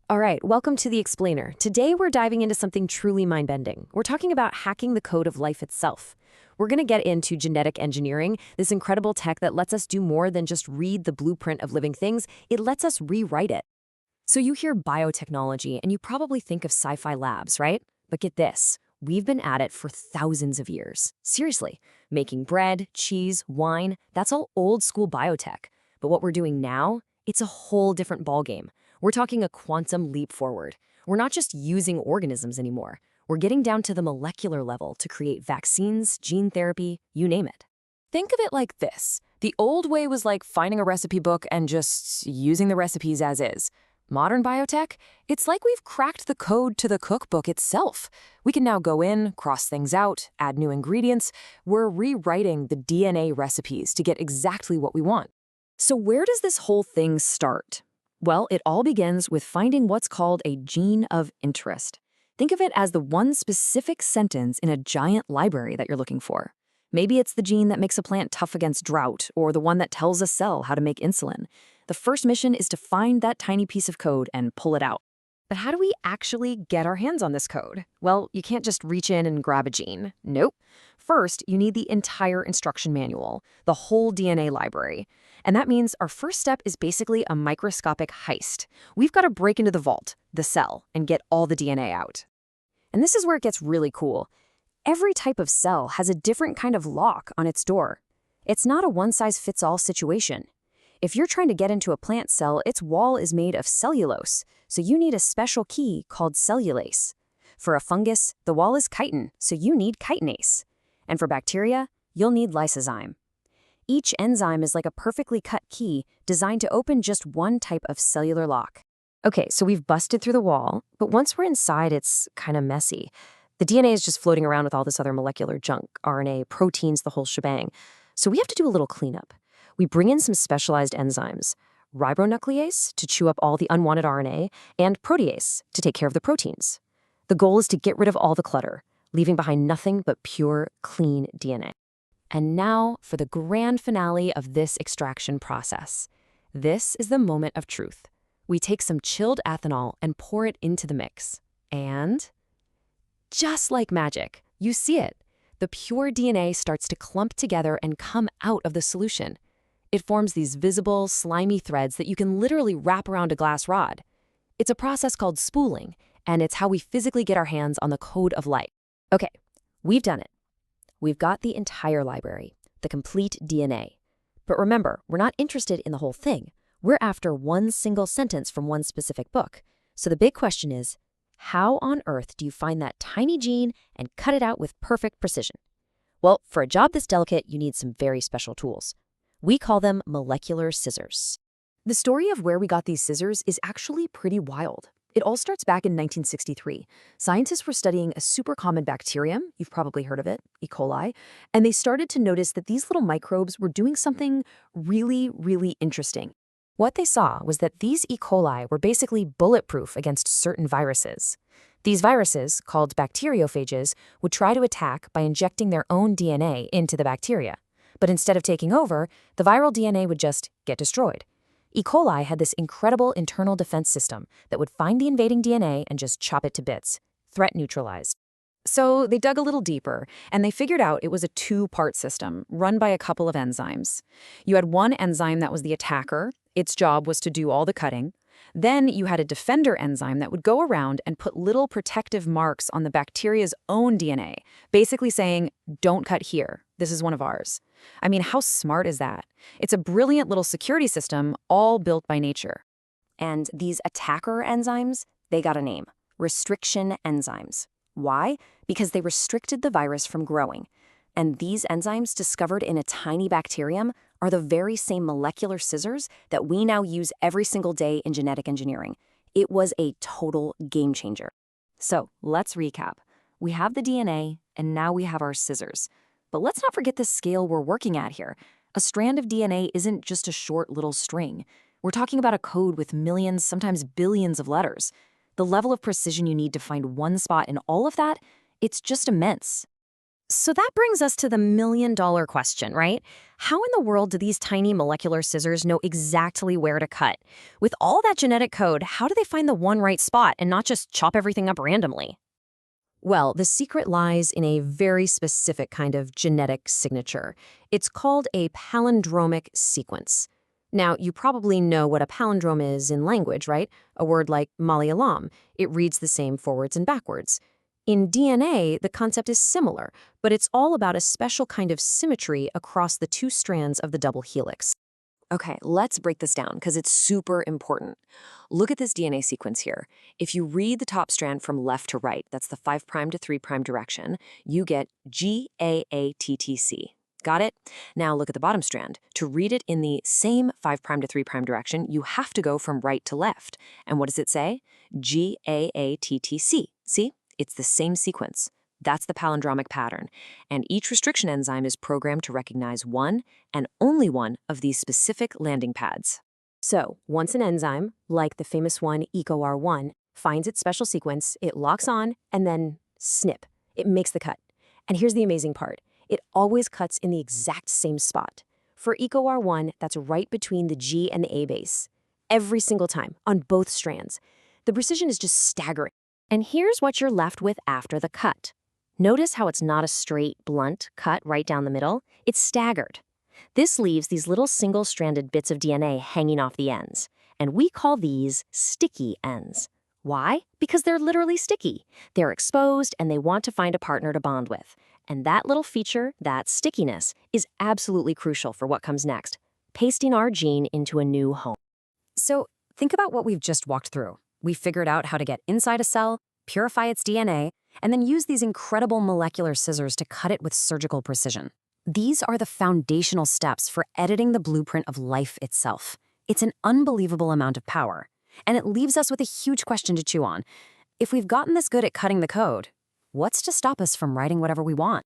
All right, welcome to The Explainer. Today we're diving into something truly mind-bending. We're talking about hacking the code of life itself. We're going to get into genetic engineering, this incredible tech that lets us do more than just read the blueprint of living things. It lets us rewrite it. So you hear biotechnology and you probably think of sci-fi labs, right? But get this, we've been at it for thousands of years. Seriously, making bread, cheese, wine, that's all old school biotech. But what we're doing now, it's a whole different ballgame. We're talking a quantum leap forward. We're not just using organisms anymore. We're getting down to the molecular level to create vaccines, gene therapy, you name it. Think of it like this. The old way was like finding a recipe book and just using the recipes as is. Modern biotech, it's like we've cracked the code to the cookbook itself. We can now go in, cross things out, add new ingredients. We're rewriting the DNA recipes to get exactly what we want. So where does this whole thing start? Well, it all begins with finding what's called a gene of interest. Think of it as the one specific sentence in a giant library that you're looking for. Maybe it's the gene that makes a plant tough against drought, or the one that tells a cell how to make insulin. The first mission is to find that tiny piece of code and pull it out. But how do we actually get our hands on this code? Well, you can't just reach in and grab a gene. Nope. First, you need the entire instruction manual, the whole DNA library. And that means our first step is basically a microscopic heist. We've got to break into the vault, the cell, and get all the DNA out. And this is where it gets really cool. Every type of cell has a different kind of lock on its door. It's not a one-size-fits-all situation. If you're trying to get into a plant cell, its wall is made of cellulose, so you need a special key called cellulase. For a fungus, the wall is chitin, so you need chitinase. And for bacteria, you'll need lysozyme. Each enzyme is like a perfectly cut key designed to open just one type of cellular lock. Okay, so we've busted through the wall, but once we're inside, it's kind of messy. The DNA is just floating around with all this other molecular junk, RNA, proteins, the whole shebang. So we have to do a little cleanup. We bring in some specialized enzymes, ribonuclease to chew up all the unwanted RNA, and protease to take care of the proteins. The goal is to get rid of all the clutter, leaving behind nothing but pure, clean DNA. And now for the grand finale of this extraction process. This is the moment of truth. We take some chilled ethanol and pour it into the mix. And just like magic, you see it. The pure DNA starts to clump together and come out of the solution. It forms these visible, slimy threads that you can literally wrap around a glass rod. It's a process called spooling, and it's how we physically get our hands on the code of life. Okay, we've done it. We've got the entire library, the complete DNA. But remember, we're not interested in the whole thing. We're after one single sentence from one specific book. So the big question is, how on earth do you find that tiny gene and cut it out with perfect precision? Well, for a job this delicate, you need some very special tools. We call them molecular scissors. The story of where we got these scissors is actually pretty wild. It all starts back in 1963. Scientists were studying a super common bacterium, you've probably heard of it, E. coli, and they started to notice that these little microbes were doing something really, really interesting. What they saw was that these E. coli were basically bulletproof against certain viruses. These viruses, called bacteriophages, would try to attack by injecting their own DNA into the bacteria. But instead of taking over, the viral DNA would just get destroyed. E. coli had this incredible internal defense system that would find the invading DNA and just chop it to bits, threat neutralized. So they dug a little deeper, and they figured out it was a two-part system run by a couple of enzymes. You had one enzyme that was the attacker. Its job was to do all the cutting. Then you had a defender enzyme that would go around and put little protective marks on the bacteria's own DNA, basically saying, don't cut here. This is one of ours. I mean, how smart is that? It's a brilliant little security system, all built by nature. And these attacker enzymes, they got a name, restriction enzymes. Why? Because they restricted the virus from growing. And these enzymes discovered in a tiny bacterium are the very same molecular scissors that we now use every single day in genetic engineering. It was a total game changer. So let's recap. We have the DNA, and now we have our scissors. But let's not forget the scale we're working at here. A strand of DNA isn't just a short little string. We're talking about a code with millions, sometimes billions of letters. The level of precision you need to find one spot in all of that, it's just immense. So that brings us to the million-dollar question, right? How in the world do these tiny molecular scissors know exactly where to cut? With all that genetic code, how do they find the one right spot and not just chop everything up randomly? Well, the secret lies in a very specific kind of genetic signature. It's called a palindromic sequence. Now, you probably know what a palindrome is in language, right? A word like Malayalam. It reads the same forwards and backwards. In DNA, the concept is similar, but it's all about a special kind of symmetry across the two strands of the double helix. Okay, let's break this down because it's super important. Look at this DNA sequence here. If you read the top strand from left to right, that's the 5' to 3' direction, you get GAATTC. Got it? Now look at the bottom strand. To read it in the same 5' to 3' direction, you have to go from right to left. And what does it say? GAATTC. See? It's the same sequence. That's the palindromic pattern. And each restriction enzyme is programmed to recognize one and only one of these specific landing pads. So, once an enzyme, like the famous one EcoR1, finds its special sequence, it locks on, and then snip. It makes the cut. And here's the amazing part. It always cuts in the exact same spot. For EcoR1, that's right between the G and the A base. Every single time, on both strands. The precision is just staggering. And here's what you're left with after the cut. Notice how it's not a straight, blunt cut right down the middle? It's staggered. This leaves these little single-stranded bits of DNA hanging off the ends. And we call these sticky ends. Why? Because they're literally sticky. They're exposed and they want to find a partner to bond with. And that little feature, that stickiness, is absolutely crucial for what comes next, pasting our gene into a new home. So think about what we've just walked through. We figured out how to get inside a cell, purify its DNA, and then use these incredible molecular scissors to cut it with surgical precision. These are the foundational steps for editing the blueprint of life itself. It's an unbelievable amount of power. And it leaves us with a huge question to chew on. If we've gotten this good at cutting the code, what's to stop us from writing whatever we want?